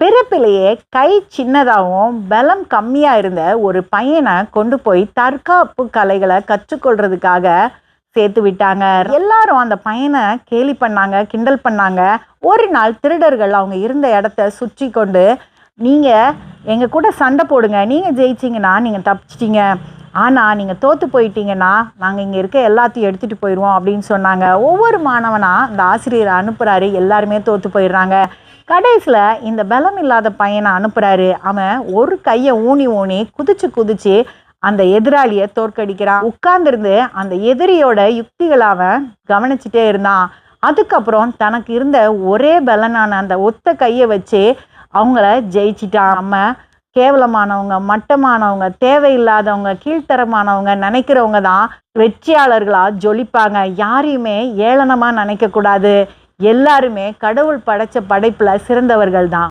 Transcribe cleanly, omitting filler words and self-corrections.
பிறப்பிலேயே கை சின்னதாகவும் பலம் கம்மியா இருந்த ஒரு பையனை கொண்டு போய் தற்காப்பு கலைகளை கற்றுக்கொள்றதுக்காக சேர்த்து விட்டாங்க. எல்லாரும் அந்த பையனை கேலி பண்ணாங்க, கிண்டல் பண்ணாங்க. ஒரு நாள் திருடர்கள் அவங்க இருந்த இடத்த சுற்றி கொண்டு, நீங்க எங்க கூட சண்டை போடுங்க, நீங்க ஜெயிச்சிங்கன்னா நீங்க தப்பிச்சிட்டீங்க, ஆனால் நீங்கள் தோற்று போயிட்டீங்கன்னா நாங்கள் இங்கே இருக்க எல்லாத்தையும் எடுத்துகிட்டு போயிடுவோம் அப்படின்னு சொன்னாங்க. ஒவ்வொரு மாணவனாக இந்த ஆசிரியரை அனுப்புகிறாரு, எல்லாருமே தோற்று போயிடுறாங்க. கடைசியில் இந்த பலம் இல்லாத பையனை அனுப்புகிறாரு. அவன் ஒரு கையை ஊனி ஊனி குதிச்சு அந்த எதிராளியை தோற்கடிக்கிறான். உட்கார்ந்துருந்து அந்த எதிரியோட யுக்திகளை அவன் கவனிச்சுட்டே இருந்தான். அதுக்கப்புறம் தனக்கு இருந்த ஒரே பலனான அந்த ஒத்த கையை வச்சு அவங்கள ஜெயிச்சிட்டான். நம்ம கேவலமானவங்க, மட்டமானவங்க, தேவையில்லாதவங்க, கீழ்த்தரமானவங்க நினைக்கிறவங்க தான் வெற்றியாளர்களாக ஜொலிப்பாங்க. யாரையுமே ஏளனமாக நினைக்கக்கூடாது. எல்லாருமே கடவுள் படைச்ச படைப்பில் சிறந்தவர்கள் தான்.